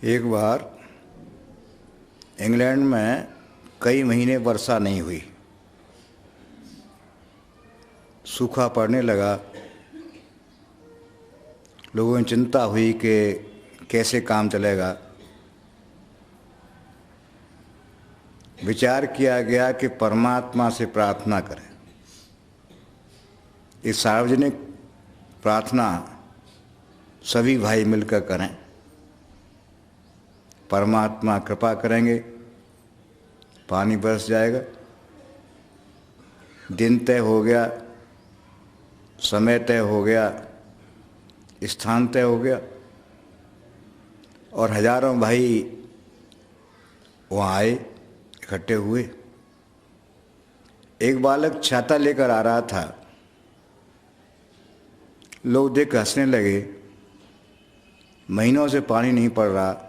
एक बार इंग्लैंड में कई महीने वर्षा नहीं हुई, सूखा पड़ने लगा। लोगों में चिंता हुई कि कैसे काम चलेगा। विचार किया गया कि परमात्मा से प्रार्थना करें। इस सार्वजनिक प्रार्थना सभी भाई मिलकर करें। परमात्मा कृपा करेंगे, पानी बरस जाएगा। दिन तय हो गया, समय तय हो गया, स्थान तय हो गया और हजारों भाई वहाँ आए, इकट्ठे हुए। एक बालक छाता लेकर आ रहा था। लोग देख हंसने लगे। महीनों से पानी नहीं पड़ रहा,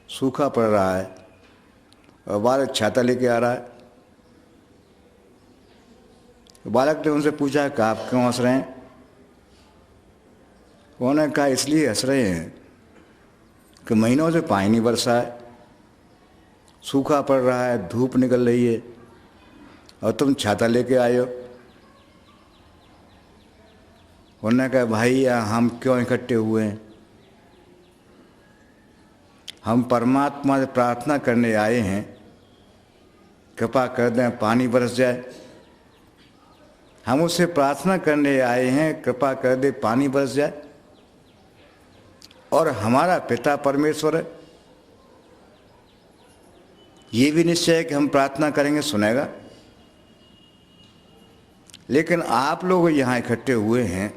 सूखा पड़ रहा है और बालक छाता लेके आ रहा है। बालक ने उनसे पूछा कि आप क्यों हंस रहे हैं? उन्होंने कहा इसलिए हंस रहे हैं कि महीनों से पानी नहीं बरसा है, सूखा पड़ रहा है, धूप निकल रही है और तुम छाता लेके आए हो। उन्होंने कहा भाई हम क्यों इकट्ठे हुए हैं? हम परमात्मा से प्रार्थना करने आए हैं, कृपा कर दें पानी बरस जाए। हम उससे प्रार्थना करने आए हैं, कृपा कर दे पानी बरस जाए। और हमारा पिता परमेश्वर है, ये भी निश्चय है कि हम प्रार्थना करेंगे सुनेगा। लेकिन आप लोग यहाँ इकट्ठे हुए हैं,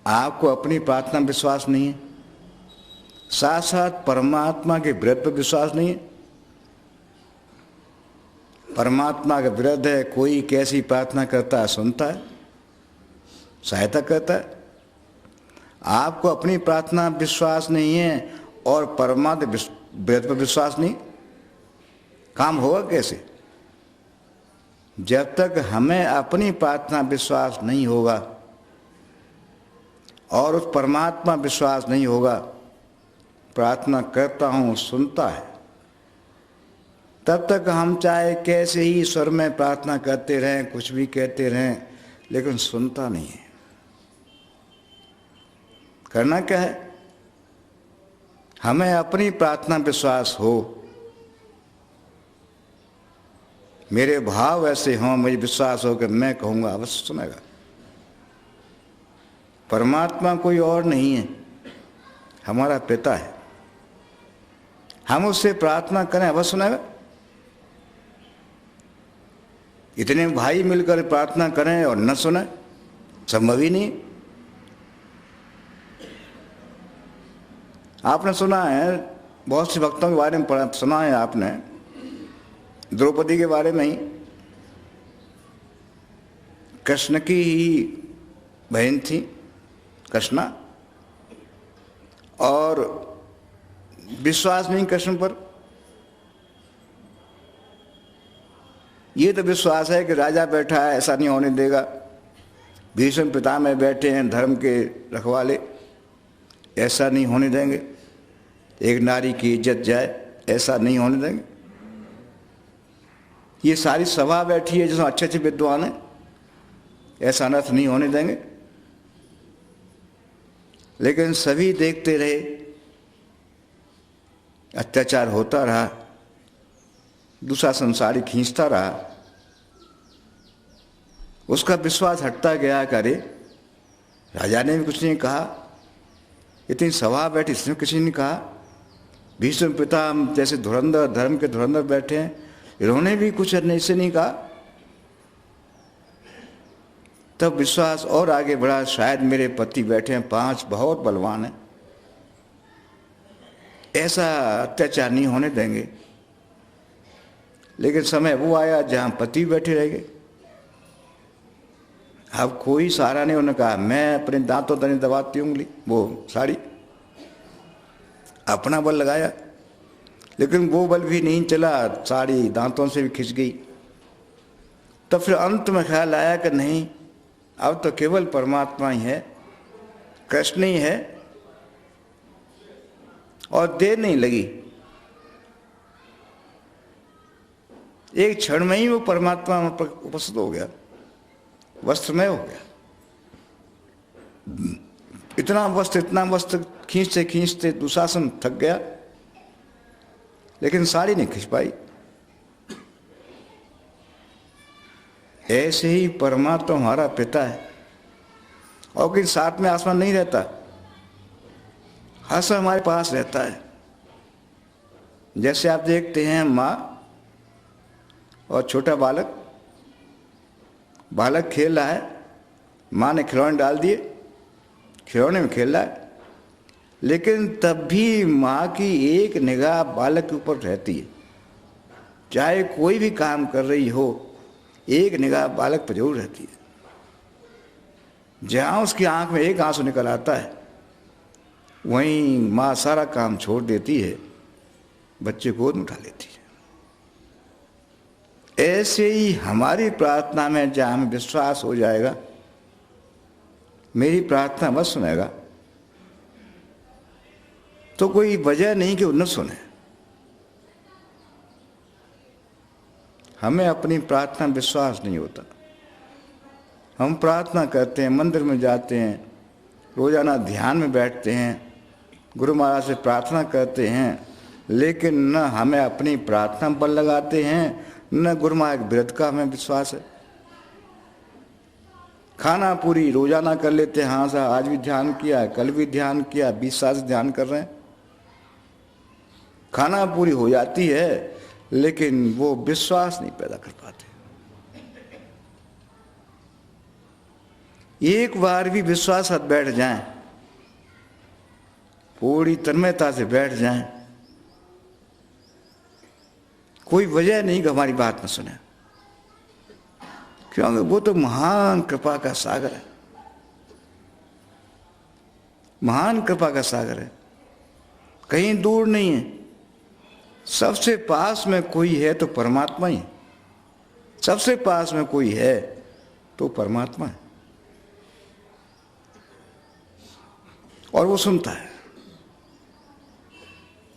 आपको अपनी प्रार्थना विश्वास नहीं है, साथ साथ परमात्मा के विरुद्ध विश्वास नहीं है। परमात्मा के विरुद्ध है, कोई कैसी प्रार्थना करता है सुनता है, सहायता करता है। आपको अपनी प्रार्थना विश्वास नहीं है और परमात्मा विरुद्ध विश्वास नहीं, काम होगा कैसे? जब तक हमें अपनी प्रार्थना विश्वास नहीं होगा और उस परमात्मा विश्वास नहीं होगा, प्रार्थना करता हूँ सुनता है, तब तक हम चाहे कैसे ही स्वर में प्रार्थना करते रहें, कुछ भी कहते रहें, लेकिन सुनता नहीं है। करना क्या है? हमें अपनी प्रार्थना विश्वास हो, मेरे भाव ऐसे हों, मुझे विश्वास हो कि मैं कहूँगा अवश्य सुनेगा। परमात्मा कोई और नहीं है, हमारा पिता है। हम उससे प्रार्थना करें अवश्य सुनेगा। इतने भाई मिलकर प्रार्थना करें और न सुने, संभव ही नहीं। आपने सुना है, बहुत से भक्तों के बारे में पढ़ा सुना है आपने, द्रौपदी के बारे में ही। कृष्ण की ही बहन थी कृष्णा, और विश्वास नहीं कृष्ण पर। ये तो विश्वास है कि राजा बैठा है, ऐसा नहीं होने देगा। भीष्म पितामह बैठे हैं, धर्म के रखवाले, ऐसा नहीं होने देंगे। एक नारी की इज्जत जाए, ऐसा नहीं होने देंगे। ये सारी सभा बैठी है जिसमें अच्छे अच्छे विद्वान हैं, ऐसा अनर्थ नहीं होने देंगे। लेकिन सभी देखते रहे, अत्याचार होता रहा, दूसरा संसारी खींचता रहा। उसका विश्वास हटता गया। करे राजा ने भी कुछ नहीं कहा, इतनी सभा बैठी, इसने किसी ने कहा। भीष्म पिता जैसे धुरंधर, धर्म के धुरंधर बैठे हैं, इन्होंने भी कुछ ऐसे नहीं कहा। तब विश्वास और आगे बढ़ा, शायद मेरे पति बैठे हैं 5, बहुत बलवान हैं, ऐसा अत्याचार नहीं होने देंगे। लेकिन समय वो आया जहां पति बैठे रह गए। अब कोई सहारा नहीं। उन्होंने कहा मैं अपने दांतों तने दबाती उंगली, वो साड़ी, अपना बल लगाया, लेकिन वो बल भी नहीं चला, साड़ी दांतों से भी खिंच गई। तब फिर अंत में ख्याल आया कि नहीं, अब तो केवल परमात्मा ही है, कृष्ण ही है, और देर नहीं लगी, एक क्षण में ही वो परमात्मा उपस्थित हो गया, वस्त्रमय हो गया। इतना वस्त्र खींचते खींचते दुशासन थक गया, लेकिन साड़ी नहीं खींच पाई। ऐसे ही परमात्मा हमारा पिता है, और कि साथ में आसमान नहीं रहता, हर समय हमारे पास रहता है। जैसे आप देखते हैं माँ और छोटा बालक, बालक खेल रहा है, माँ ने खिलौने डाल दिए, खिलौने में खेल रहा है, लेकिन तब भी माँ की एक निगाह बालक के ऊपर रहती है। चाहे कोई भी काम कर रही हो, एक निगाह बालक पर जरूर रहती है। जहाँ उसकी आंख में एक आंसू निकल आता है, वहीं माँ सारा काम छोड़ देती है, बच्चे गोद में उठा लेती है। ऐसे ही हमारी प्रार्थना में जहाँ हमें विश्वास हो जाएगा, मेरी प्रार्थना मत सुनेगा, तो कोई वजह नहीं कि वो न सुने। हमें अपनी प्रार्थना विश्वास नहीं होता। हम प्रार्थना करते हैं, मंदिर में जाते हैं, रोजाना ध्यान में बैठते हैं, गुरु महाराज से प्रार्थना करते हैं, लेकिन न हमें अपनी प्रार्थना बल लगाते हैं, न गुरु महाराज के व्रत का हमें विश्वास है। खाना पूरी रोजाना कर लेते हैं, हाँ साहब आज भी ध्यान किया, कल भी ध्यान किया, 20 साल से ध्यान कर रहे हैं। खाना पूरी हो जाती है, लेकिन वो विश्वास नहीं पैदा कर पाते। एक बार भी विश्वास साथ बैठ जाएं, पूरी तन्मयता से बैठ जाएं, कोई वजह नहीं कि हमारी बात न सुने, क्योंकि वो तो महान कृपा का सागर है, महान कृपा का सागर है, कहीं दूर नहीं है। सबसे पास में कोई है तो परमात्मा ही, सबसे पास में कोई है तो परमात्मा है, और वो सुनता है।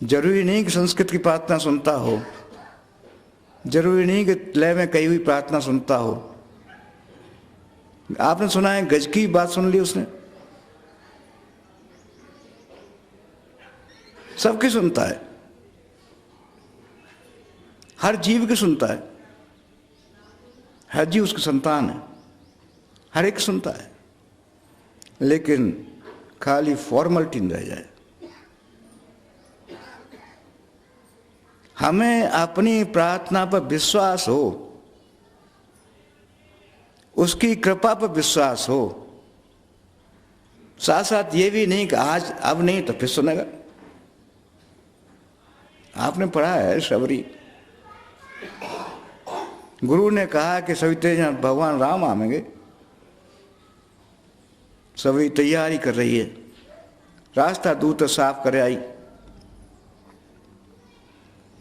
जरूरी नहीं कि संस्कृत की प्रार्थना सुनता हो, जरूरी नहीं कि लय में कही हुई प्रार्थना सुनता हो। आपने सुना है गज की बात सुन ली उसने, सबकी सुनता है, हर जीव की सुनता है, हर जीव उसकी संतान है, हर एक सुनता है, लेकिन खाली फॉर्मेलिटी न रह जाए। हमें अपनी प्रार्थना पर विश्वास हो, उसकी कृपा पर विश्वास हो, साथ साथ ये भी नहीं कि आज अब नहीं तो फिर सुनेगा। आपने पढ़ा है शबरी, गुरु ने कहा कि सविते भगवान राम आएंगे, सभी तैयारी कर रही है, रास्ता दूर साफ करे आई,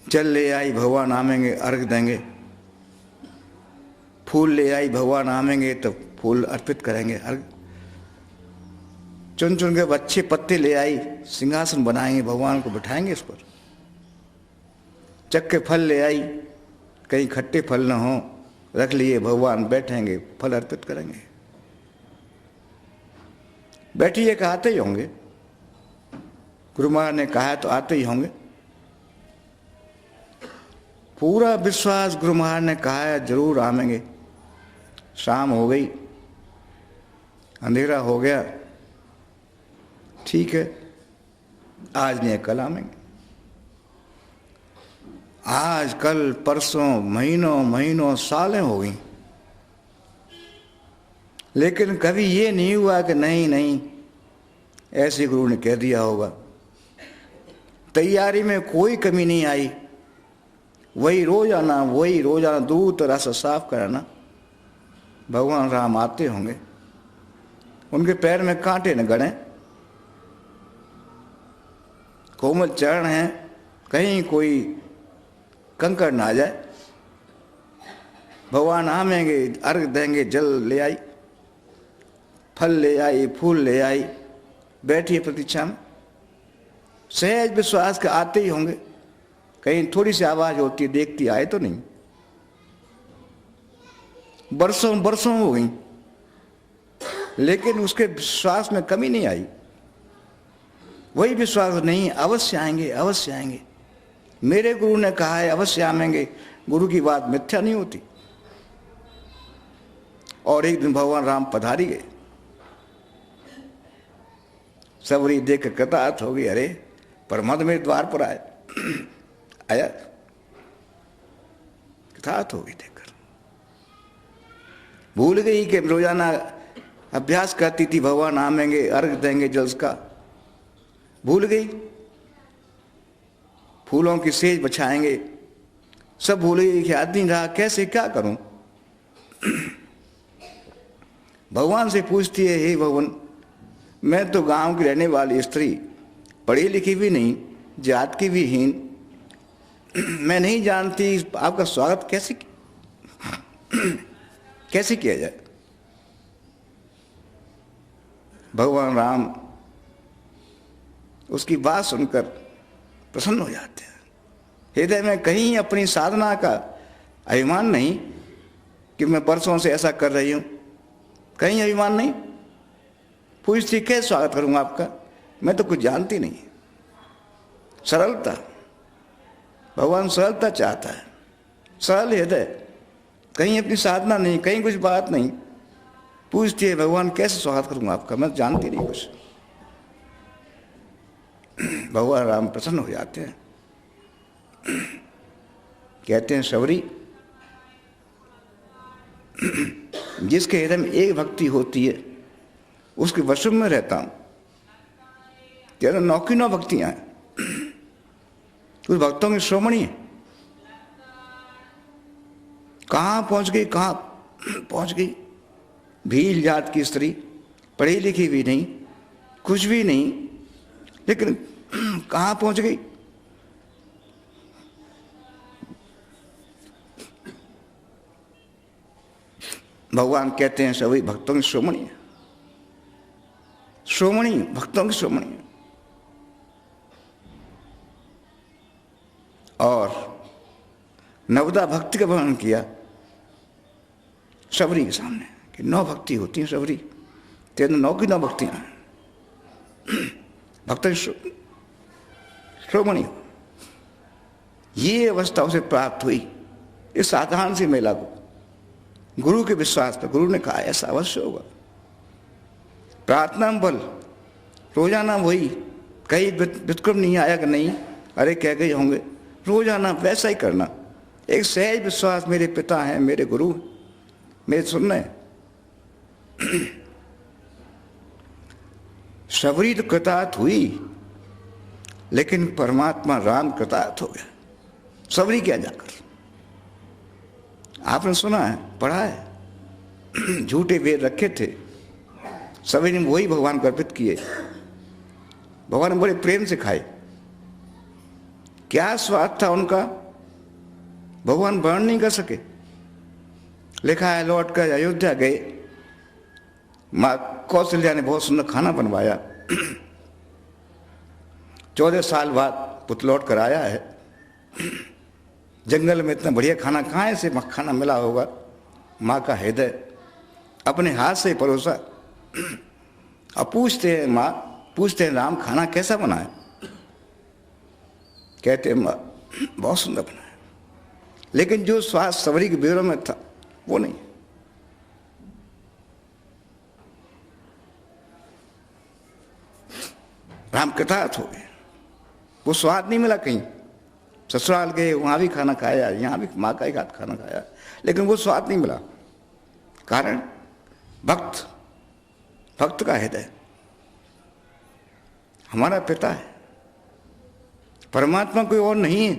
जल ले आई भगवान आएंगे अर्घ देंगे, फूल ले आई भगवान आएंगे तो फूल अर्पित करेंगे अर्घ, चुन चुन के अच्छे पत्ते ले आई, सिंहासन बनाएंगे, भगवान को बिठाएंगे इस पर, चक्के फल ले आई, कहीं खट्टे फल न हो, रख लिए, भगवान बैठेंगे, फल अर्पित करेंगे। बैठिए कि आते ही होंगे, गुरु महाराज ने कहा तो आते ही होंगे। पूरा विश्वास, गुरु महाराज ने कहा है जरूर आएंगे। शाम हो गई, अंधेरा हो गया, ठीक है आज नहीं कल आएंगे, आज कल परसों महीनों महीनों सालें हो गई, लेकिन कभी ये नहीं हुआ कि नहीं नहीं ऐसे गुरु ने कह दिया होगा। तैयारी में कोई कमी नहीं आई, वही रोजाना दूध रस साफ कराना। भगवान राम आते होंगे, उनके पैर में कांटे न गड़े, कोमल चरण हैं, कहीं कोई कंकड़ ना आ जाए। भगवान आएंगे, अर्घ देंगे, जल ले आई, फल ले आई, फूल ले आई, बैठिए प्रतीक्षा में। सहज विश्वास के आते ही होंगे, कहीं थोड़ी सी आवाज होती है, देखती आए तो नहीं। बरसों बरसों हो गई, लेकिन उसके विश्वास में कमी नहीं आई। वही विश्वास, नहीं अवश्य आएंगे, अवश्य आएंगे, मेरे गुरु ने कहा है अवश्य आएंगे। गुरु की बात मिथ्या नहीं होती। और एक दिन भगवान राम पधारी गए। सबरी देख कर कृतार्थ हो गई, अरे परमात्मा मेरे द्वार पर आया। कृतार्थ हो गई देखकर। भूल गई कि रोजाना अभ्यास करती थी, भगवान आमेंगे, अर्घ देंगे जल का। भूल गई, फूलों की सेज बछाएंगे, सब भूल गई कि याद नहीं रहा, कैसे क्या करूं। भगवान से पूछती है, हे भगवान, मैं तो गांव की रहने वाली स्त्री, पढ़ी लिखी भी नहीं, जात की भी हीन, मैं नहीं जानती आपका स्वागत कैसे किया जाए। भगवान राम उसकी बात सुनकर प्रसन्न हो जाते हैं। हृदय में कहीं अपनी साधना का अभिमान नहीं कि मैं वर्षों से ऐसा कर रही हूं, कहीं अभिमान नहीं। पूछती कैसे स्वागत करूंगा आपका, मैं तो कुछ जानती नहीं। सरलता, भगवान सरलता चाहता है, सरल हृदय, कहीं अपनी साधना नहीं, कहीं कुछ बात नहीं। पूछती है भगवान कैसे स्वागत करूंगा आपका, मैं जानती नहीं कुछ। भगवान राम प्रसन्न हो जाते हैं। कहते हैं, सबरी, जिसके हृदय में एक भक्ति होती है उसके वश में रहता हूं। तेरा 9 की 9 भक्तियां हैं, कुछ भक्तों की श्रोमणी है। कहां पहुंच गई, कहां पहुंच गई। भील जात की स्त्री, पढ़ी लिखी भी नहीं, कुछ भी नहीं, लेकिन कहां पहुंच गई। भगवान कहते हैं सभी भक्तों की श्रोमणी है, श्रोमणी, भक्तों की श्रोमणी है। और नवदा भक्ति का वर्णन किया सबरी के सामने कि 9 भक्ति होती है। सबरी, तेरे 9 की 9 भक्तियां हैं, भक्तों की श्रोमणी। ये अवस्था उसे प्राप्त हुई इस साधारण सी महिला को, गुरु के विश्वास पर। गुरु ने कहा ऐसा अवश्य होगा। प्रार्थना बल, रोजाना वही, कहीं विक्रम नहीं आया कि नहीं, अरे कह गए होंगे, रोजाना वैसा ही करना। एक सहज विश्वास, मेरे पिता हैं, मेरे गुरु, मेरे सुनने। सबरी तो कृतार्थ हुई, लेकिन परमात्मा राम कृतार्थ हो गया। सबरी क्या जाकर, आपने सुना है, पढ़ा है, झूठे वेद रखे थे, सभी ने वही भगवान को अर्पित किए। भगवान ने बड़े प्रेम से खाए। क्या स्वाद था उनका, भगवान वर्णन नहीं कर सके। लिखा है, लौट कर अयोध्या गए, माँ कौशल्या ने बहुत सुंदर खाना बनवाया। 14 साल बाद पुत्र लौट कर आया है। जंगल में इतना बढ़िया खाना कहाँ से खाना मिला होगा। माँ का हृदय अपने हाथ से परोसा। अब पूछते हैं माँ, पूछते हैं राम, खाना कैसा बना है। कहते हैं माँ बहुत सुंदर बना है, लेकिन जो स्वाद सबरी के बेरों में था वो नहीं। राम कृतार्थ हो गए, वो स्वाद नहीं मिला। कहीं ससुराल गए, वहां भी खाना खाया, यहां भी माँ का ही हाथ खाना खाया, लेकिन वो स्वाद नहीं मिला। कारण भक्त, भक्त का हृदय हमारा पिता है, परमात्मा कोई और नहीं है,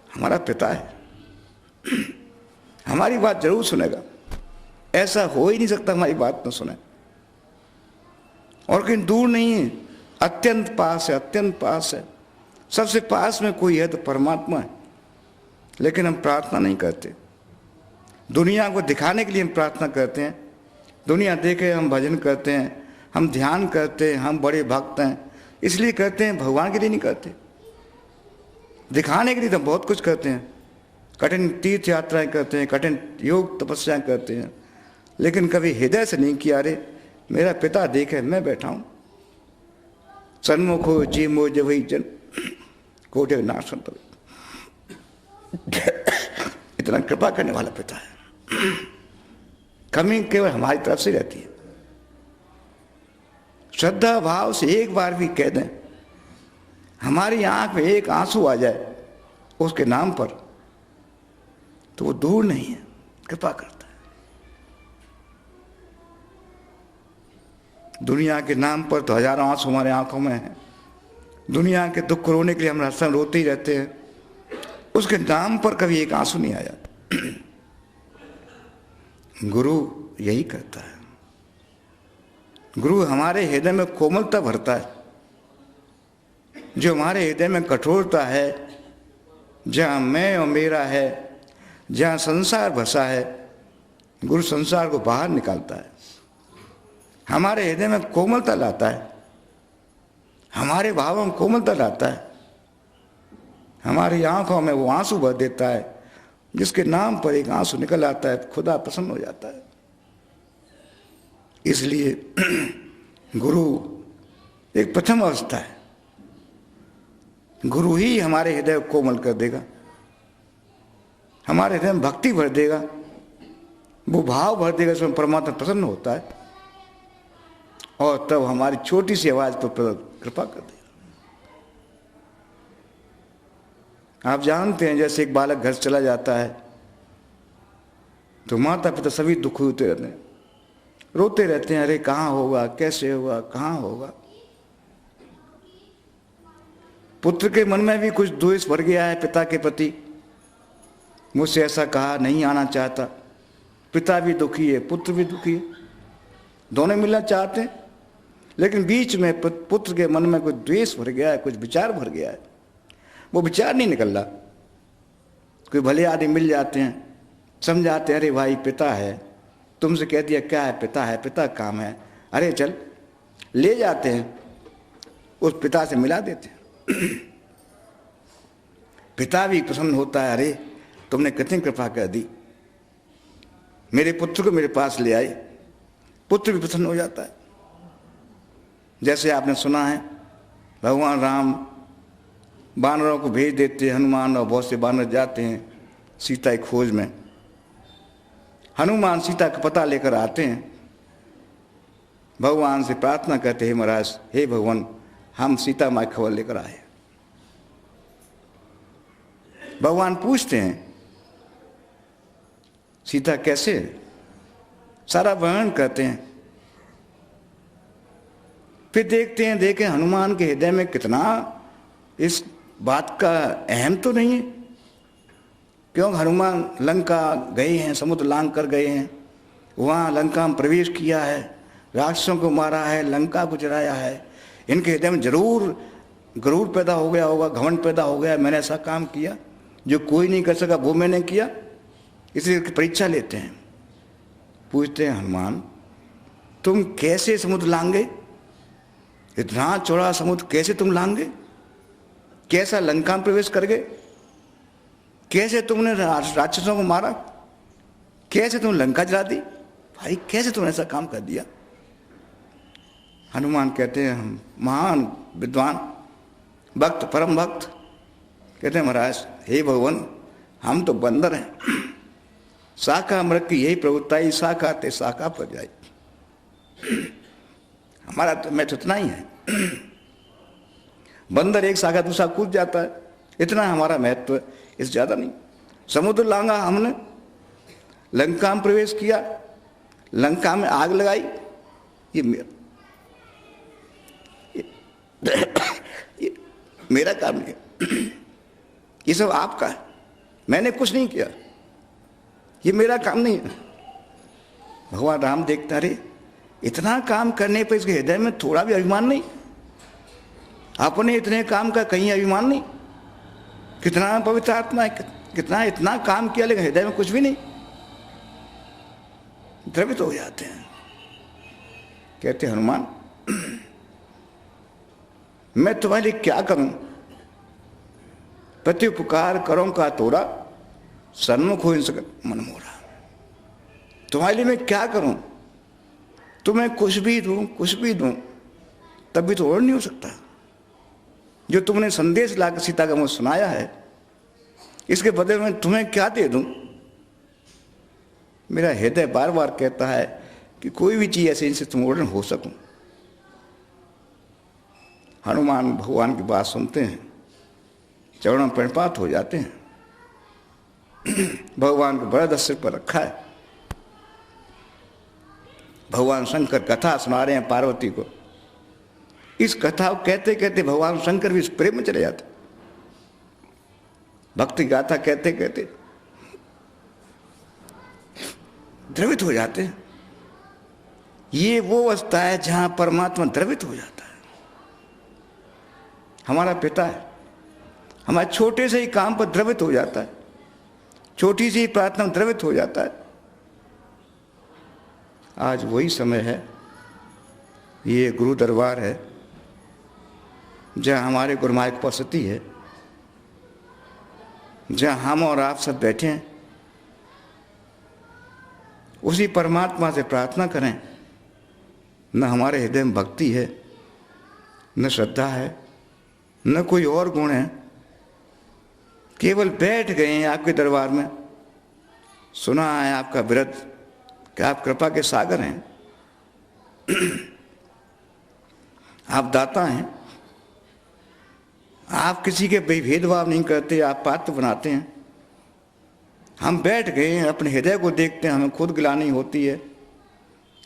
हमारा पिता है। हमारी बात जरूर सुनेगा, ऐसा हो ही नहीं सकता हमारी बात न सुने। और कहीं दूर नहीं है, अत्यंत पास है, अत्यंत पास है। सबसे पास में कोई है तो परमात्मा है। लेकिन हम प्रार्थना नहीं करते, दुनिया को दिखाने के लिए हम प्रार्थना करते हैं। दुनिया देखे हम भजन करते हैं, हम ध्यान करते हैं, हम बड़े भक्त हैं, इसलिए करते हैं, भगवान के लिए नहीं करते। दिखाने के लिए तो बहुत कुछ करते हैं, कठिन तीर्थ यात्राएं करते हैं, कठिन योग तपस्याएं करते हैं, लेकिन कभी हृदय से नहीं किया अरे मेरा पिता देखे मैं बैठा हूं, सन्मुख हो जी मो जवही जन कोटे नाश। इतना कृपा करने वाला पिता है। कमी केवल हमारी तरफ से रहती है। श्रद्धा भाव से एक बार भी कह दें, हमारी आंख में एक आंसू आ जाए उसके नाम पर, तो वो दूर नहीं है, कृपा करता है। दुनिया के नाम पर तो हजारों आंसू हमारे आंखों में हैं। दुनिया के दुख को रोने के लिए हम हर समय रोते ही रहते हैं, उसके नाम पर कभी एक आंसू नहीं आया। गुरु यही करता है। गुरु हमारे हृदय में कोमलता भरता है। जो हमारे हृदय में कठोरता है, जहाँ मैं और मेरा है, जहाँ संसार बसा है, गुरु संसार को बाहर निकालता है, हमारे हृदय में कोमलता लाता है, हमारे भावों में कोमलता लाता है, हमारी आंखों में वो आंसू भर देता है जिसके नाम पर एक आंसू निकल आता है, खुदा प्रसन्न हो जाता है। इसलिए गुरु एक प्रथम अवस्था है। गुरु ही हमारे हृदय को कोमल कर देगा, हमारे हृदय में भक्ति भर देगा, वो भाव भर देगा, इसमें परमात्मा प्रसन्न होता है, और तब हमारी छोटी सी आवाज पर कृपा कर देगा। आप जानते हैं, जैसे एक बालक घर से चला जाता है तो माता पिता सभी दुखी होते रहते हैं, रोते रहते हैं, अरे कहाँ होगा, कैसे होगा, कहाँ होगा। पुत्र के मन में भी कुछ द्वेष भर गया है पिता के प्रति, मुझसे ऐसा कहा, नहीं आना चाहता। पिता भी दुखी है, पुत्र भी दुखी है, दोनों मिलना चाहते हैं, लेकिन बीच में पुत्र के मन में कुछ द्वेष भर गया है, कुछ विचार भर गया है, वो विचार नहीं निकल रहा। कोई भले आदमी मिल जाते हैं, समझाते हैं, अरे भाई पिता है, तुमसे कह दिया क्या है, पिता है, पिता काम है, अरे चल, ले जाते हैं, उस पिता से मिला देते हैं। पिता भी प्रसन्न होता है, अरे तुमने कितनी कृपा कर दी, मेरे पुत्र को मेरे पास ले आए, पुत्र भी प्रसन्न हो जाता है। जैसे आपने सुना है, भगवान राम बानरों को भेज देते हैं, हनुमान और बहुत से बानर जाते हैं सीता की खोज में। हनुमान सीता का पता लेकर आते हैं, भगवान से प्रार्थना करते हैं, महाराज हे भगवान, हम सीता माँ की खबर लेकर आए। भगवान पूछते हैं सीता कैसे, सारा वर्णन करते हैं। फिर देखते हैं, देखें हनुमान के हृदय में कितना इस बात का अहम तो नहीं है, क्यों हनुमान लंका गए हैं, समुद्र लांग कर गए हैं, वहाँ लंका में प्रवेश किया है, राक्षसों को मारा है, लंका को जलाया है। इनके हृदय में जरूर गरूर पैदा हो गया होगा, घमंड पैदा हो गया, मैंने ऐसा काम किया जो कोई नहीं कर सका, वो मैंने किया। इसलिए परीक्षा लेते हैं, पूछते हैं हनुमान तुम कैसे समुद्र लांगे, इतना चौड़ा समुद्र कैसे तुम लांगे, कैसा लंका में प्रवेश कर गए, कैसे तुमने राक्षसों को मारा, कैसे तुम लंका जला दी, भाई कैसे तुमने ऐसा काम कर दिया। हनुमान कहते हैं, हम महान विद्वान भक्त, परम भक्त, कहते हैं महाराज हे भगवान, हम तो बंदर हैं, शाखा मृग की यही प्रवृत्ता, शाखा ते शाखा पर जाए, हमारा तो मैं तो इतना ही है। बंदर एक शाखा दूसरा कूद जाता है, इतना हमारा महत्व, इस ज्यादा नहीं। समुद्र लांगा हमने, लंका में प्रवेश किया, लंका में आग लगाई, ये मेरा काम नहीं है, ये सब आपका है, मैंने कुछ नहीं किया, ये मेरा काम नहीं है। भगवान राम देखता रहे, इतना काम करने पर इसके हृदय में थोड़ा भी अभिमान नहीं, अपने इतने काम का कहीं अभिमान नहीं, कितना पवित्र आत्मा है, कितना इतना काम किया, लेकिन हृदय में कुछ भी नहीं, द्रवित हो जाते हैं। कहते हनुमान मैं तुम्हारे लिए क्या करूं? प्रत्युपकार करो का तोरा, सन्मुख हो इनसे मन मोरा। तुम्हारे लिए मैं क्या करूं? तुम्हें कुछ भी दूं तभी तो और नहीं हो सकता। जो तुमने संदेश लाकर सीता का मुझे सुनाया है, इसके बदले में तुम्हें क्या दे दूं? मेरा हृदय बार बार कहता है कि कोई भी चीज ऐसे इनसे तुम ओढ़ हो सकूं। हनुमान भगवान की बात सुनते हैं, चरणों में प्रणपात हो जाते हैं। भगवान को बड़ा सिर पर रखा है। भगवान शंकर कथा सुना रहे हैं पार्वती को। इस कथा को कहते कहते भगवान शंकर भी इस प्रेम में चले जाते, भक्ति गाथा कहते कहते द्रवित हो जाते हैं। ये वो अवस्था है जहां परमात्मा द्रवित हो जाता है। हमारा पिता है, हमारे छोटे से ही काम पर द्रवित हो जाता है, छोटी सी प्रार्थना में द्रवित हो जाता है। आज वही समय है, ये गुरु दरबार है जहाँ हमारे गुरु माई की उपस्थिति है, जहाँ हम और आप सब बैठे हैं। उसी परमात्मा से प्रार्थना करें। न हमारे हृदय में भक्ति है, न श्रद्धा है, न कोई और गुण है। केवल बैठ गए हैं आपके दरबार में, सुना है आपका व्रत कि आप कृपा के सागर हैं, आप दाता हैं, आप किसी के भेदभाव नहीं करते, आप पात्र बनाते हैं। हम बैठ गए हैं, अपने हृदय को देखते हैं, हमें खुद गिलानी होती है।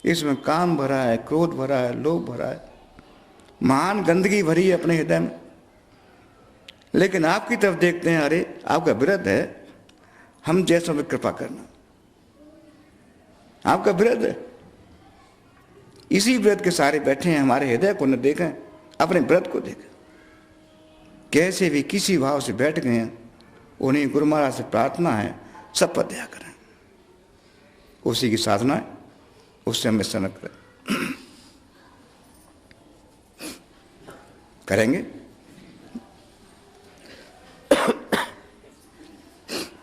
इसमें काम भरा है, क्रोध भरा है, लोभ भरा है, महान गंदगी भरी है अपने हृदय में। लेकिन आपकी तरफ देखते हैं, अरे आपका व्रत है, हम जैसों में कृपा करना, आपका व्रत है। इसी व्रत के सारे बैठे हैं, हमारे हृदय को न देखें, अपने व्रत को देखें। कैसे भी किसी भाव से बैठ गए हैं, उन्हें गुरु महाराज से प्रार्थना है, सब पर दया करें। उसी की साधना है, उससे हमें सनक करेंगे।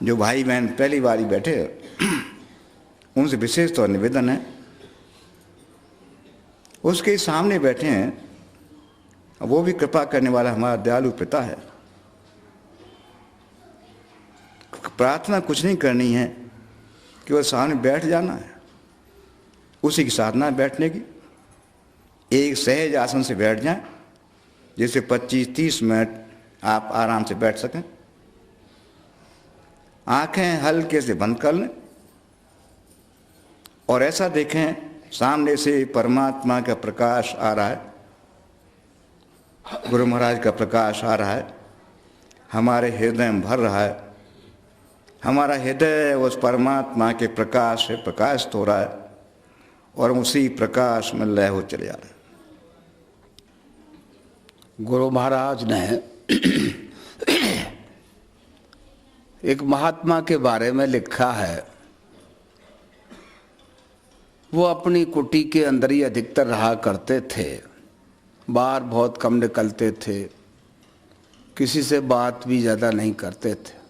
जो भाई बहन पहली बारी बैठे, उनसे विशेष तौर निवेदन है, उसके सामने बैठे हैं, वो भी कृपा करने वाला हमारा दयालु पिता है। प्रार्थना कुछ नहीं करनी है, केवल सामने बैठ जाना है। उसी की साधना है बैठने की। एक सहज आसन से बैठ जाएं, जिससे 25-30 मिनट आप आराम से बैठ सकें। आंखें हल्के से बंद कर लें और ऐसा देखें सामने से परमात्मा का प्रकाश आ रहा है, गुरु महाराज का प्रकाश आ रहा है, हमारे हृदय में भर रहा है। हमारा हृदय उस परमात्मा के प्रकाश से प्रकाशित हो रहा है और उसी प्रकाश में लय हो चले जा रहा है। गुरु महाराज ने एक महात्मा के बारे में लिखा है। वो अपनी कुटी के अंदर ही अधिकतर रहा करते थे, बाहर बहुत कम निकलते थे, किसी से बात भी ज़्यादा नहीं करते थे।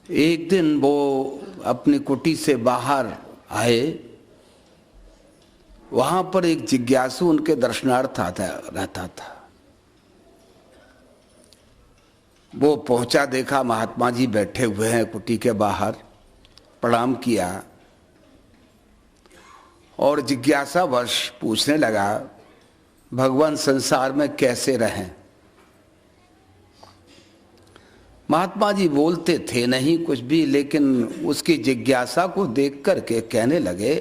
एक दिन वो अपनी कुटी से बाहर आए, वहाँ पर एक जिज्ञासु उनके दर्शनार्थ रहता था। वो पहुंचा, देखा महात्मा जी बैठे हुए हैं कुटी के बाहर, प्रणाम किया और जिज्ञासावश पूछने लगा, भगवान संसार में कैसे रहें? महात्मा जी बोलते थे नहीं कुछ भी, लेकिन उसकी जिज्ञासा को देख करके कहने लगे,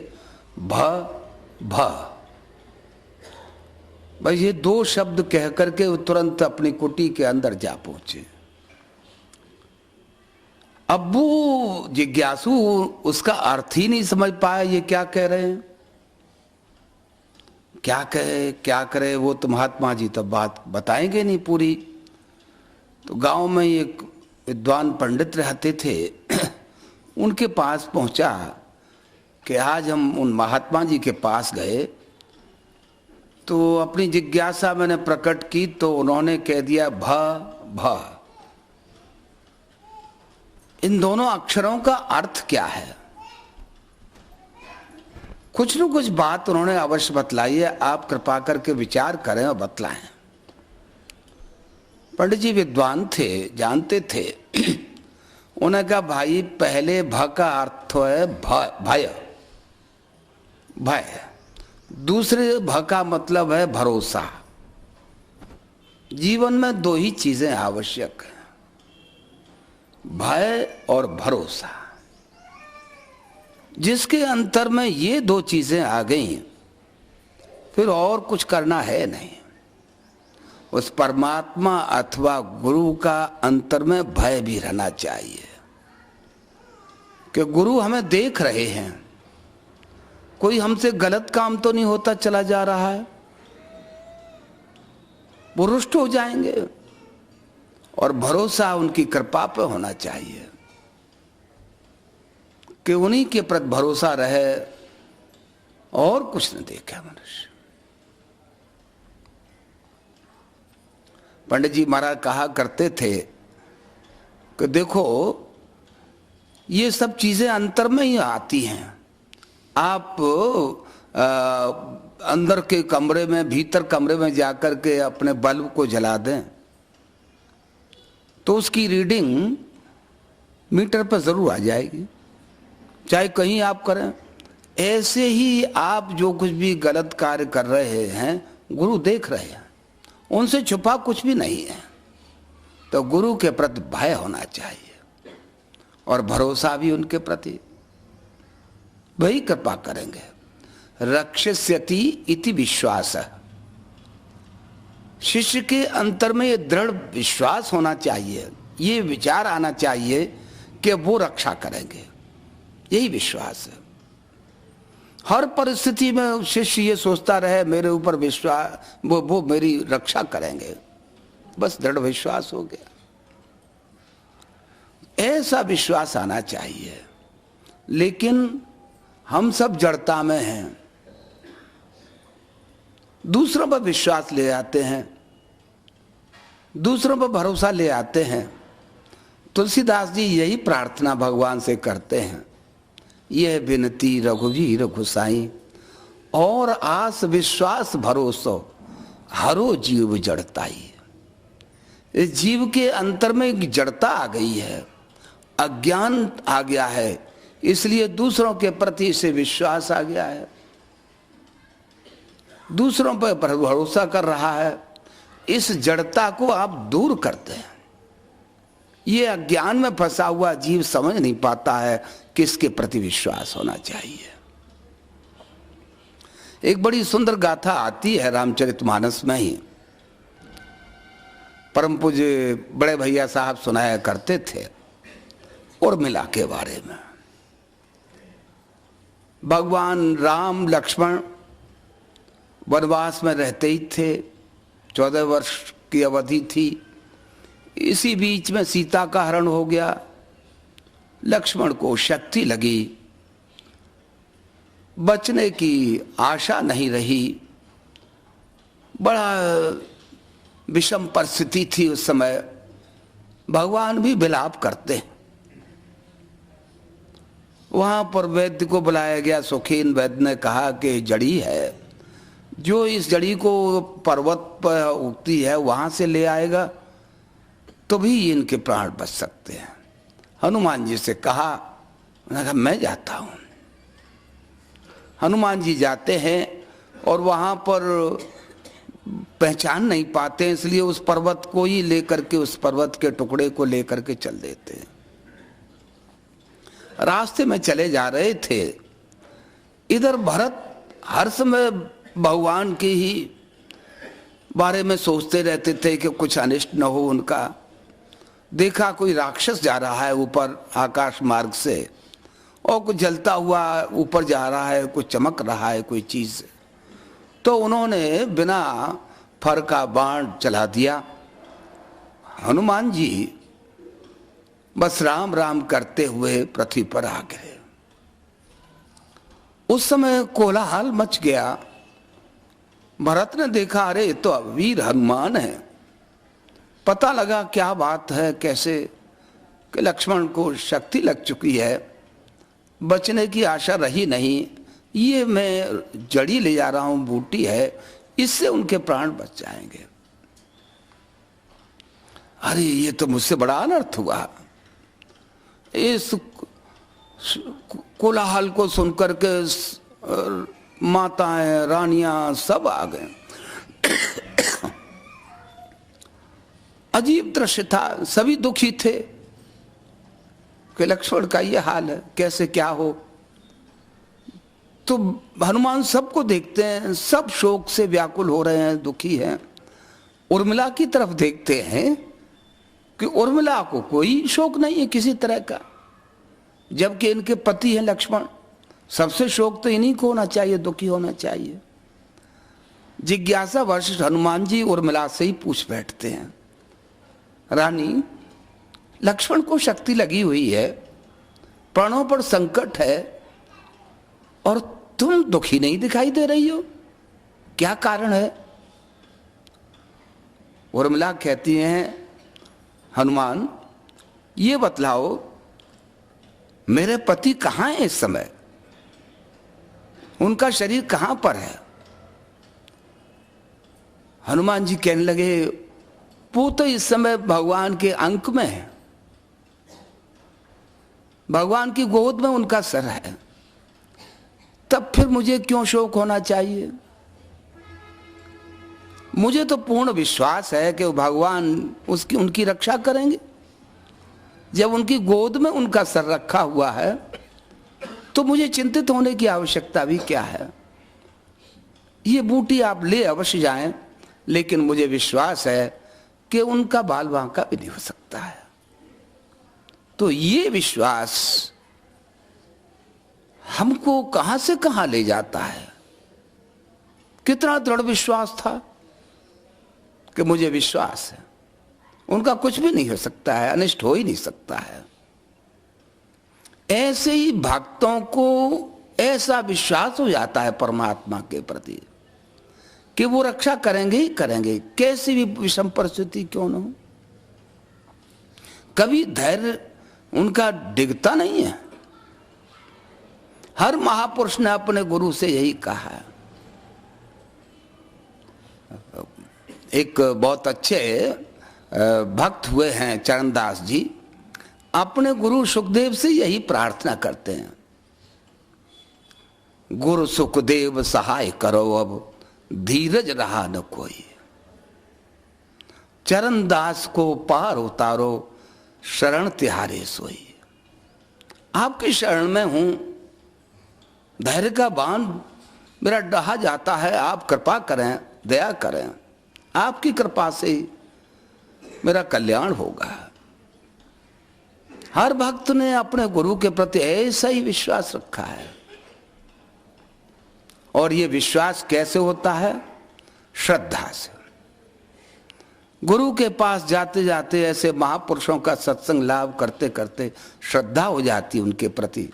बस ये 2 शब्द कह करके वो तुरंत अपनी कुटी के अंदर जा पहुंचे। अब वो जिज्ञासु उसका अर्थ ही नहीं समझ पाया, ये क्या कह रहे हैं, क्या कहे क्या करे। वो तो महात्मा जी तो बात बताएंगे नहीं पूरी। तो गांव में एक विद्वान पंडित रहते थे, उनके पास पहुंचा कि आज हम उन महात्मा जी के पास गए तो अपनी जिज्ञासा मैंने प्रकट की तो उन्होंने कह दिया भ भ। इन दोनों अक्षरों का अर्थ क्या है? कुछ न कुछ बात उन्होंने अवश्य बतलाई है, आप कृपा करके विचार करें और बतलाएं। पंडित जी विद्वान थे, जानते थे। उन्होंने कहा भाई पहले भ का अर्थ है भय, भय। दूसरे भ का मतलब है भरोसा। जीवन में दो ही चीजें आवश्यक हैं, भय और भरोसा। जिसके अंतर में ये दो चीजें आ गई फिर और कुछ करना है नहीं। उस परमात्मा अथवा गुरु का अंतर में भय भी रहना चाहिए कि गुरु हमें देख रहे हैं, कोई हमसे गलत काम तो नहीं होता चला जा रहा है, वो रुष्ट हो जाएंगे। और भरोसा उनकी कृपा पे होना चाहिए कि उन्हीं के प्रति भरोसा रहे और कुछ न देखे मनुष्य। पंडित जी महाराज कहा करते थे कि देखो ये सब चीजें अंतर में ही आती हैं। आप अंदर के कमरे में, भीतर कमरे में जाकर के अपने बल्ब को जला दें तो उसकी रीडिंग मीटर पर जरूर आ जाएगी, चाहे कहीं आप करें। ऐसे ही आप जो कुछ भी गलत कार्य कर रहे हैं गुरु देख रहे हैं, उनसे छुपा कुछ भी नहीं है। तो गुरु के प्रति भय होना चाहिए और भरोसा भी उनके प्रति, वही कृपा करेंगे। रक्षस्यति इति विश्वास। शिष्य के अंतर में ये दृढ़ विश्वास होना चाहिए, ये विचार आना चाहिए कि वो रक्षा करेंगे, यही विश्वास है। हर परिस्थिति में शिष्य ये सोचता रहे मेरे ऊपर विश्वास, वो मेरी रक्षा करेंगे, बस दृढ़ विश्वास हो गया। ऐसा विश्वास आना चाहिए। लेकिन हम सब जड़ता में हैं, दूसरों पर विश्वास ले आते हैं, दूसरों पर भरोसा ले आते हैं। तुलसीदास जी यही प्रार्थना भगवान से करते हैं, यह विनती रघुवीर घुसाई, और आस विश्वास भरोसो हरो जीव जड़ताई। इस जीव के अंतर में एक जड़ता आ गई है, अज्ञान आ गया है, इसलिए दूसरों के प्रति से विश्वास आ गया है, दूसरों पर भरोसा कर रहा है। इस जड़ता को आप दूर करते हैं। ये अज्ञान में फंसा हुआ जीव समझ नहीं पाता है किसके प्रति विश्वास होना चाहिए। एक बड़ी सुंदर गाथा आती है रामचरितमानस में ही, परम पूज्य बड़े भैया साहब सुनाया करते थे, उर्मिला के बारे में। भगवान राम लक्ष्मण वनवास में रहते ही थे, 14 वर्ष की अवधि थी। इसी बीच में सीता का हरण हो गया। लक्ष्मण को शक्ति लगी, बचने की आशा नहीं रही। बड़ा विषम परिस्थिति थी उस समय। भगवान भी विलाप करते। वहां पर वैद्य को बुलाया गया। सुखीन वैद्य ने कहा कि जड़ी है, जो इस जड़ी को पर्वत पर उगती है वहां से ले आएगा तो भी इनके प्राण बच सकते हैं। हनुमान जी से कहा, उन्होंने कहा मैं जाता हूं। हनुमान जी जाते हैं और वहां पर पहचान नहीं पाते, इसलिए उस पर्वत को ही लेकर के, उस पर्वत के टुकड़े को लेकर के चल देते हैं। रास्ते में चले जा रहे थे, इधर भरत हर समय भगवान के ही बारे में सोचते रहते थे कि कुछ अनिष्ट न हो उनका। देखा कोई राक्षस जा रहा है ऊपर आकाश मार्ग से, और कुछ जलता हुआ ऊपर जा रहा है, कुछ चमक रहा है कोई चीज। तो उन्होंने बिना फर का बाण चला दिया। हनुमान जी बस राम राम करते हुए पृथ्वी पर आ गए। उस समय कोलाहल मच गया। भरत ने देखा, अरे ये तो वीर हनुमान है। पता लगा क्या बात है, कैसे, कि लक्ष्मण को शक्ति लग चुकी है, बचने की आशा रही नहीं। ये मैं जड़ी ले जा रहा हूं, बूटी है, इससे उनके प्राण बच जाएंगे। अरे ये तो मुझसे बड़ा अनर्थ हुआ। इस कोलाहल को सुनकर के माताएं, रानियां सब आ गए। अजीब दृश्य था, सभी दुखी थे कि लक्ष्मण का ये हाल है, कैसे क्या हो। तो हनुमान सबको देखते हैं, सब शोक से व्याकुल हो रहे हैं, दुखी हैं। उर्मिला की तरफ देखते हैं कि उर्मिला को कोई शोक नहीं है किसी तरह का, जबकि इनके पति हैं लक्ष्मण। सबसे शोक तो इन्हीं को होना चाहिए, दुखी होना चाहिए। जिज्ञासा वश हनुमान जी उर्मिला से ही पूछ बैठते हैं, रानी, लक्ष्मण को शक्ति लगी हुई है, प्राणों पर संकट है, और तुम दुखी नहीं दिखाई दे रही हो, क्या कारण है? उर्मिला कहती हैं, हनुमान ये बतलाओ, मेरे पति कहाँ हैं इस समय, उनका शरीर कहां पर है? हनुमान जी कहने लगे, वो तो इस समय भगवान के अंक में है, भगवान की गोद में उनका सर है, तब फिर मुझे क्यों शोक होना चाहिए? मुझे तो पूर्ण विश्वास है कि भगवान उनकी रक्षा करेंगे। जब उनकी गोद में उनका सर रखा हुआ है तो मुझे चिंतित होने की आवश्यकता भी क्या है। ये बूटी आप ले अवश्य जाएं, लेकिन मुझे विश्वास है कि उनका बाल बांका भी नहीं हो सकता है। तो ये विश्वास हमको कहां से कहां ले जाता है। कितना दृढ़ विश्वास था कि मुझे विश्वास है उनका कुछ भी नहीं हो सकता है, अनिष्ट हो ही नहीं सकता है। ऐसे ही भक्तों को ऐसा विश्वास हो जाता है परमात्मा के प्रति कि वो रक्षा करेंगे ही करेंगे, कैसी भी विषम परिस्थिति क्यों न हो। कभी धैर्य उनका डिगता नहीं है। हर महापुरुष ने अपने गुरु से यही कहा है। एक बहुत अच्छे भक्त हुए हैं चरणदास जी, अपने गुरु सुखदेव से यही प्रार्थना करते हैं, गुरु सुखदेव सहाय करो, अब धीरज रहा न कोई, चरणदास को पार उतारो, शरण तिहारे सोई। आपकी शरण में हूं, धैर्य का बांध मेरा डहा जाता है, आप कृपा करें, दया करें, आपकी कृपा से मेरा कल्याण होगा। हर भक्त ने अपने गुरु के प्रति ऐसा ही विश्वास रखा है। और ये विश्वास कैसे होता है? श्रद्धा से। गुरु के पास जाते जाते ऐसे महापुरुषों का सत्संग लाभ करते करते श्रद्धा हो जाती उनके प्रति,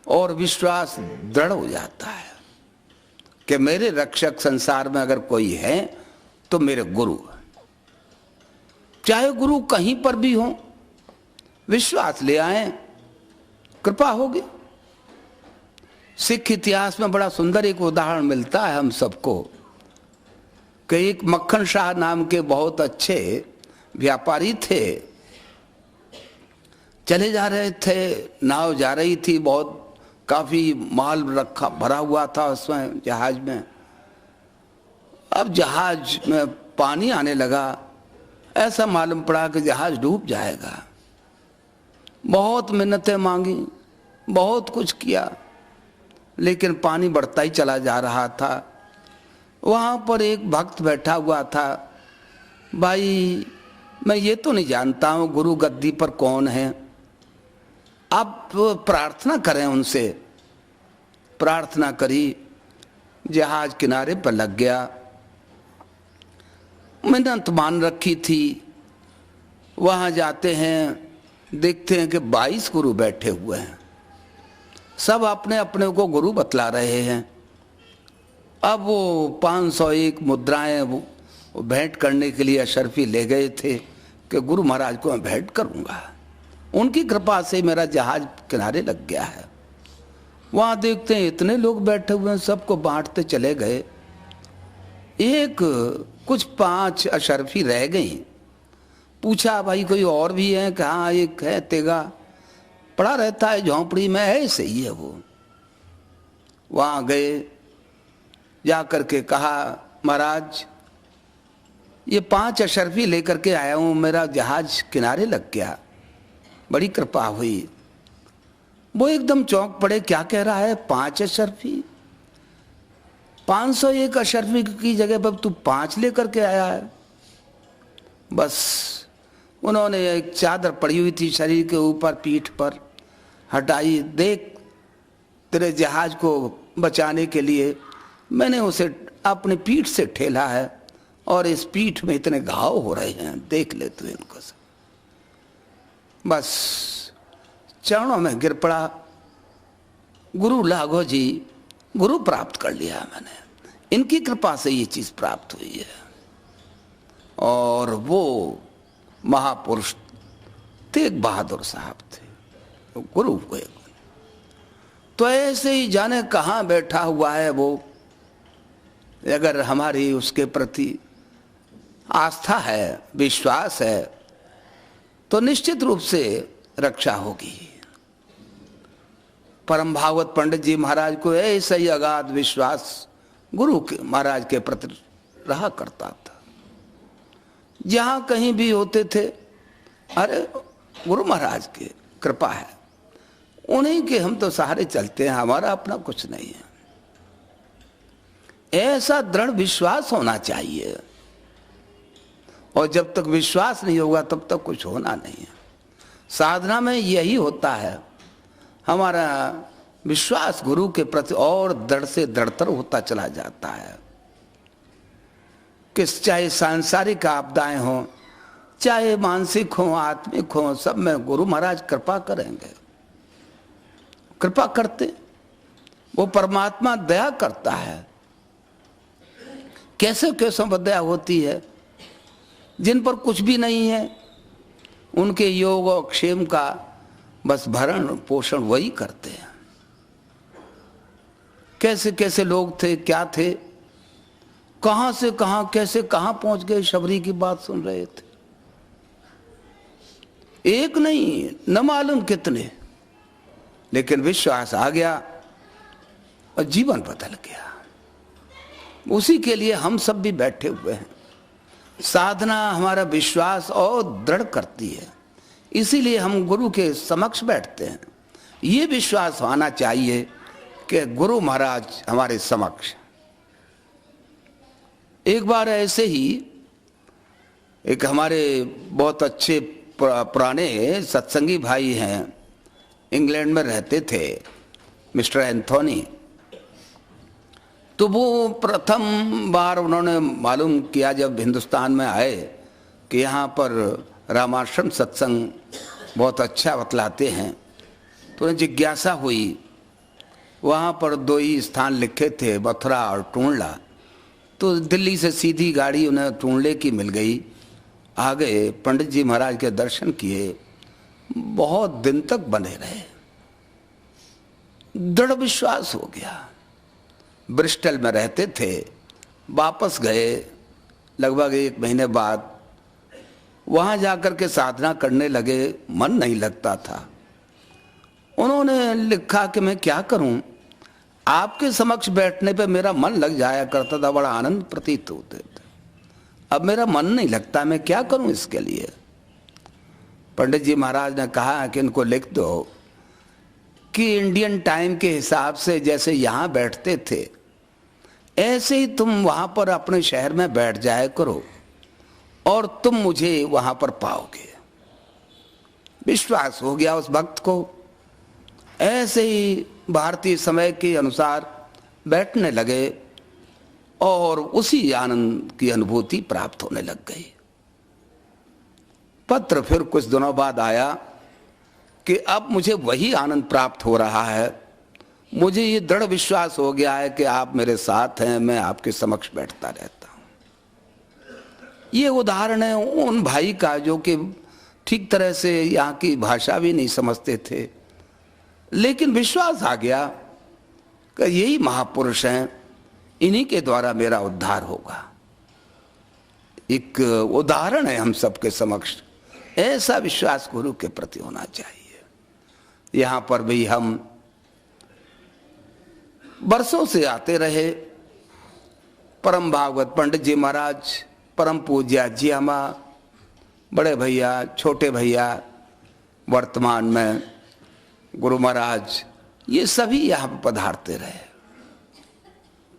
और विश्वास दृढ़ हो जाता है कि मेरे रक्षक संसार में अगर कोई है तो मेरे गुरु, चाहे गुरु कहीं पर भी हो, विश्वास ले आए, कृपा होगी। सिख इतिहास में बड़ा सुंदर एक उदाहरण मिलता है हम सबको कि एक मक्खन शाह नाम के बहुत अच्छे व्यापारी थे। चले जा रहे थे, नाव जा रही थी, बहुत काफी माल रखा भरा हुआ था उसमें, जहाज में। अब जहाज में पानी आने लगा, ऐसा मालूम पड़ा कि जहाज डूब जाएगा। बहुत मिन्नतें मांगी, बहुत कुछ किया, लेकिन पानी बढ़ता ही चला जा रहा था। वहां पर एक भक्त बैठा हुआ था। भाई, मैं ये तो नहीं जानता हूं गुरु गद्दी पर कौन है, आप प्रार्थना करें उनसे। प्रार्थना करी, जहाज किनारे पर लग गया। मिन्नत मान रखी थी। वहां जाते हैं, देखते हैं कि 22 गुरु बैठे हुए हैं, सब अपने अपने को गुरु बतला रहे हैं। अब वो 501 मुद्राएं वो भेंट करने के लिए अशरफी ले गए थे कि गुरु महाराज को मैं भेंट करूंगा। उनकी कृपा से मेरा जहाज किनारे लग गया है। वहां देखते हैं इतने लोग बैठे हुए हैं, सबको बांटते चले गए। एक कुछ 5 अशरफी रह गई। पूछा भाई कोई और भी है? कहा एक है तेगा, पड़ा रहता है झोंपड़ी में, ऐसे ही है वो। वहां गए, जा करके कहा महाराज ये 5 अशरफी लेकर के आया हूं, मेरा जहाज किनारे लग गया, बड़ी कृपा हुई। वो एकदम चौंक पड़े, क्या कह रहा है 5 अशरफी? 501 अशरफी की जगह पर तू 5 लेकर के आया है। बस उन्होंने एक चादर पड़ी हुई थी शरीर के ऊपर, पीठ पर हटाई। देख तेरे जहाज को बचाने के लिए मैंने उसे अपनी पीठ से ठेला है और इस पीठ में इतने घाव हो रहे हैं, देख ले तू इनको सब। बस चरणों में गिर पड़ा। गुरु लागो जी, गुरु प्राप्त कर लिया मैंने, इनकी कृपा से ये चीज प्राप्त हुई है। और वो महापुरुष तेग बहादुर साहब थे, गुरु हुए। तो ऐसे ही जाने कहां बैठा हुआ है वो, अगर हमारी उसके प्रति आस्था है, विश्वास है, तो निश्चित रूप से रक्षा होगी। परम भागवत पंडित जी महाराज को ऐसा ही अगाध विश्वास गुरु के महाराज के प्रति रहा करता था। जहां कहीं भी होते थे, अरे गुरु महाराज की कृपा है, उन्हीं के हम तो सहारे चलते हैं, हमारा अपना कुछ नहीं है। ऐसा दृढ़ विश्वास होना चाहिए। और जब तक विश्वास नहीं होगा तब तक कुछ होना नहीं है। साधना में यही होता है, हमारा विश्वास गुरु के प्रति और दृढ़ से दृढ़तर होता चला जाता है। कि चाहे सांसारिक आपदाएं हों, चाहे मानसिक हों, आत्मिक हों, सब में गुरु महाराज कृपा करेंगे। कृपा करते, वो परमात्मा दया करता है। कैसे कैसे दया होती है? जिन पर कुछ भी नहीं है उनके योग और क्षेम का बस भरण पोषण वही करते हैं। कैसे कैसे लोग थे, क्या थे, कहां से कहां, कैसे कहां पहुंच गए, शबरी की बात सुन रहे थे। एक नहीं, न मालूम कितने, लेकिन विश्वास आ गया और जीवन बदल गया। उसी के लिए हम सब भी बैठे हुए हैं। साधना हमारा विश्वास और दृढ़ करती है, इसीलिए हम गुरु के समक्ष बैठते हैं। ये विश्वास होना चाहिए कि गुरु महाराज हमारे समक्ष। एक बार ऐसे ही एक हमारे बहुत अच्छे पुराने सत्संगी भाई हैं, इंग्लैंड में रहते थे, मिस्टर एंथोनी। तो वो प्रथम बार उन्होंने मालूम किया जब हिंदुस्तान में आए कि यहाँ पर रामाश्रम सत्संग बहुत अच्छा बतलाते हैं। तो उन्हें जिज्ञासा हुई। वहाँ पर 2 ही स्थान लिखे थे, मथुरा और टूंडला। तो दिल्ली से सीधी गाड़ी उन्हें टूंडले की मिल गई। आ गए, पंडित जी महाराज के दर्शन किए, बहुत दिन तक बने रहे। दृढ़ विश्वास हो गया। ब्रिस्टल में रहते थे, वापस गए लगभग 1 महीने बाद। वहां जाकर के साधना करने लगे, मन नहीं लगता था। उन्होंने लिखा कि मैं क्या करूं, आपके समक्ष बैठने पे मेरा मन लग जाया करता था, बड़ा आनंद प्रतीत होते थे। अब मेरा मन नहीं लगता, मैं क्या करूं इसके लिए। पंडित जी महाराज ने कहा कि इनको लिख दो कि इंडियन टाइम के हिसाब से जैसे यहाँ बैठते थे ऐसे ही तुम वहां पर अपने शहर में बैठ जाया करो और तुम मुझे वहां पर पाओगे। विश्वास हो गया उस भक्त को। ऐसे ही भारतीय समय के अनुसार बैठने लगे और उसी आनंद की अनुभूति प्राप्त होने लग गई। पत्र फिर कुछ दिनों बाद आया कि अब मुझे वही आनंद प्राप्त हो रहा है। मुझे ये दृढ़ विश्वास हो गया है कि आप मेरे साथ हैं, मैं आपके समक्ष बैठता रहता हूं। ये उदाहरण है उन भाई का जो कि ठीक तरह से यहाँ की भाषा भी नहीं समझते थे, लेकिन विश्वास आ गया कि यही महापुरुष हैं, इन्हीं के द्वारा मेरा उद्धार होगा। एक उदाहरण है हम सबके समक्ष। ऐसा विश्वास गुरु के प्रति होना चाहिए। यहाँ पर भी हम बरसों से आते रहे। परम भागवत पंडित जी महाराज, परम पूज्य जी अमा, बड़े भैया, छोटे भैया, वर्तमान में गुरु महाराज, ये सभी यहाँ पर पधारते रहे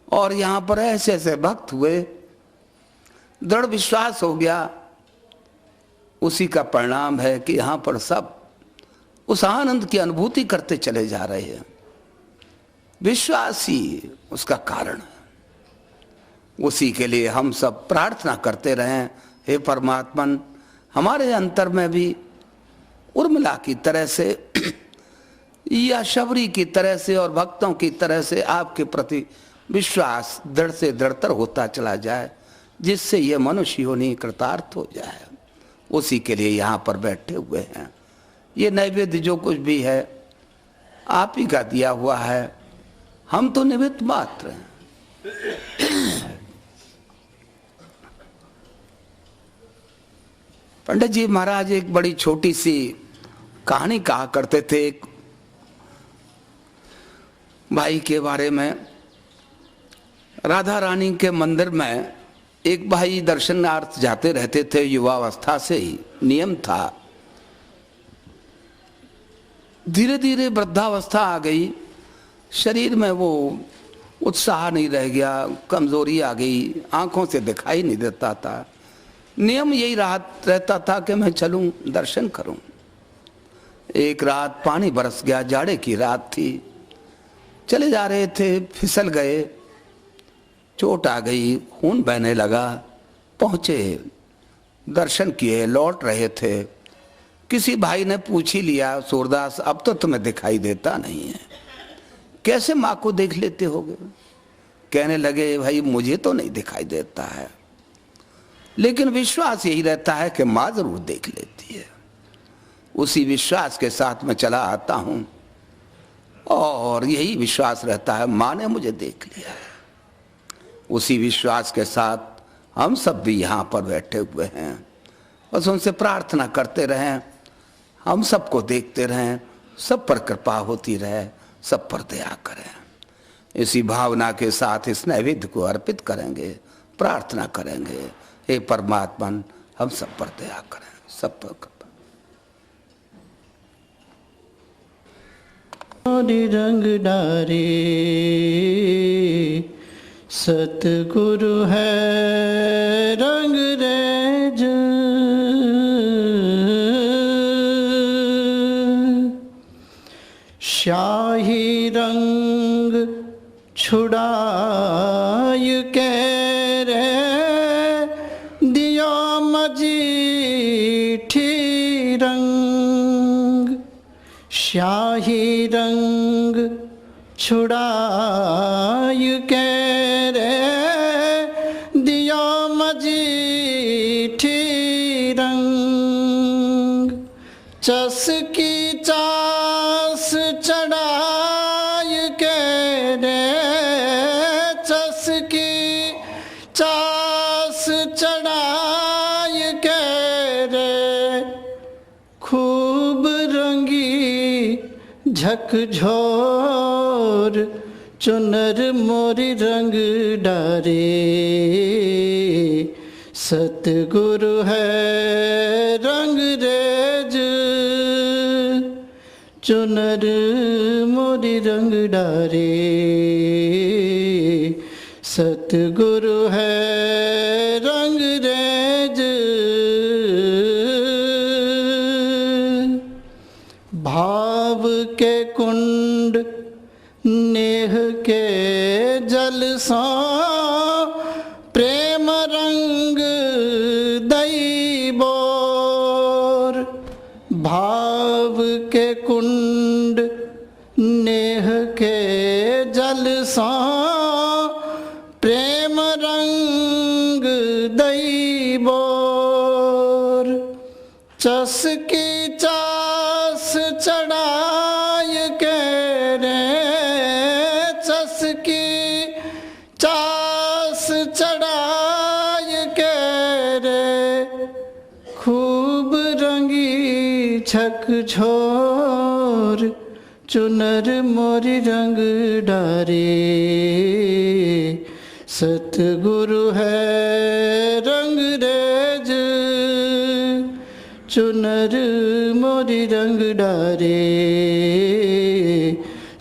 और यहाँ पर ऐसे ऐसे भक्त हुए, दृढ़ विश्वास हो गया। उसी का परिणाम है कि यहाँ पर सब उस आनंद की अनुभूति करते चले जा रहे हैं। विश्वास ही उसका कारण है। उसी के लिए हम सब प्रार्थना करते रहें, हे परमात्मन, हमारे अंतर में भी उर्मिला की तरह से या शबरी की तरह से और भक्तों की तरह से आपके प्रति विश्वास दृढ़ से दृढ़तर होता चला जाए, जिससे ये मनुष्य योनि कृतार्थ हो जाए। उसी के लिए यहाँ पर बैठे हुए हैं। ये नैवेद्य जो कुछ भी है आप ही का दिया हुआ है, हम तो निमित्त मात्र हैं। पंडित जी महाराज एक बड़ी छोटी सी कहानी कहा करते थे एक भाई के बारे में। राधा रानी के मंदिर में एक भाई दर्शनार्थ जाते रहते थे, युवावस्था से ही नियम था। धीरे धीरे वृद्धावस्था आ गई, शरीर में वो उत्साह नहीं रह गया, कमजोरी आ गई, आंखों से दिखाई नहीं देता था। नियम यही रहता था कि मैं चलूं, दर्शन करूं। एक रात पानी बरस गया, जाड़े की रात थी, चले जा रहे थे, फिसल गए, चोट आ गई, खून बहने लगा। पहुंचे, दर्शन किए, लौट रहे थे। किसी भाई ने पूछ ही लिया, सूरदास अब तो तुम्हें दिखाई देता नहीं है, कैसे माँ को देख लेते होगे? कहने लगे, भाई मुझे तो नहीं दिखाई देता है, लेकिन विश्वास यही रहता है कि माँ जरूर देख लेती है। उसी विश्वास के साथ मैं चला आता हूं और यही विश्वास रहता है माँ ने मुझे देख लिया है। उसी विश्वास के साथ हम सब भी यहाँ पर बैठे हुए हैं। बस उनसे प्रार्थना करते रहें, हम सबको देखते रहें, सब पर कृपा होती रहे, सब पर दया करें। इसी भावना के साथ इस नैवेद्य को अर्पित करेंगे, प्रार्थना करेंगे, हे परमात्मन हम सब पर दया करें, सब पर कृपा। रंग डारे सतगुरु है रंग रेज, शाही रंग छुड़ाय के रे दिया मजीठी रंग, शाही रंग छुड़ाय के रे दिया मजीठी रंग, चस की चास चढ़ाय के रे, चस की चास चढ़ाय के रे खूब रंगी झकझोर चुनर मोरी रंग डारे, सतगुरु है रंग रेज, चुनर मोरी रंग डारे, सतगुरु है रंग रेज। भाव के कुंड नेह के जल सो प्रेम रंग दई बोर, भाव के कुंड नेह के चढ़ाय के रे चसकी चास चढ़ाय के रे खूब रंगी छक छोर चुनर मोरी रंग डारे सतगुरु है रंग रेज चुनर मोरी रंग डारे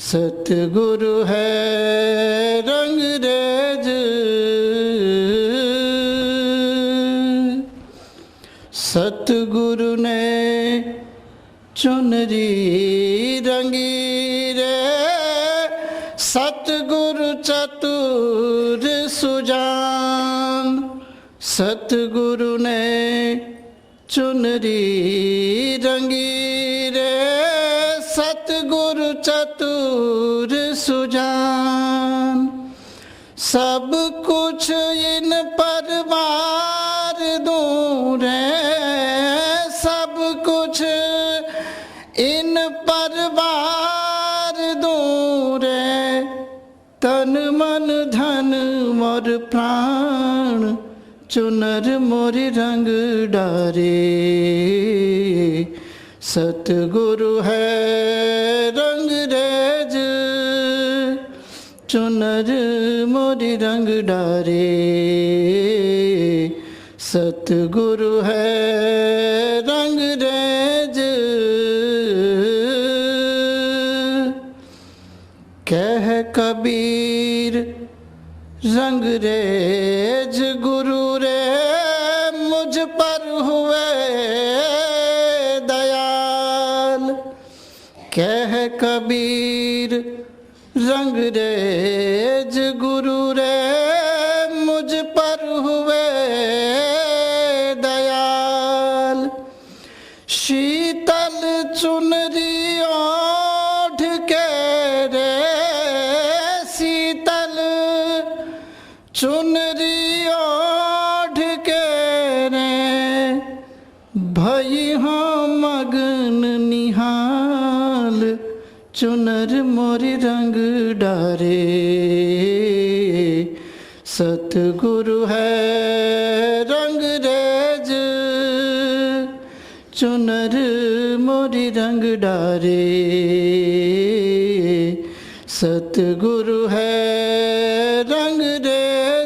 सतगुरु है रंग रेज सतगुरु ने चुनरी रंगी रे सतगुरु चतुर सुजान सतगुरु ने चुनरी रंगी रे सतगुरु चतुर सुजान सब कुछ इन पर मार दूं रे सब कुछ इन पर मार दूं रे तन मन धन मोर प्राण चुनर मोरी रंग डारे सतगुरु है रंग रेज चुनर मोरी रंग डारे सतगुरु है रंग रेज कह कबीर रंग रेज गुरु रे मुझ पर हुए दयाल कह कबीर रंग रेज गुरु रे मुझ पर हुए दयाल शीतल चुनरी ओढ़ के रे शीतल चुनरी ओढ़ के रे भई हाँ मगन निहाल चुनर मोरी रंग डारे सतगुरु है रंग रेज चुनर मोरी रंग डारे सतगुरु है रंग रेज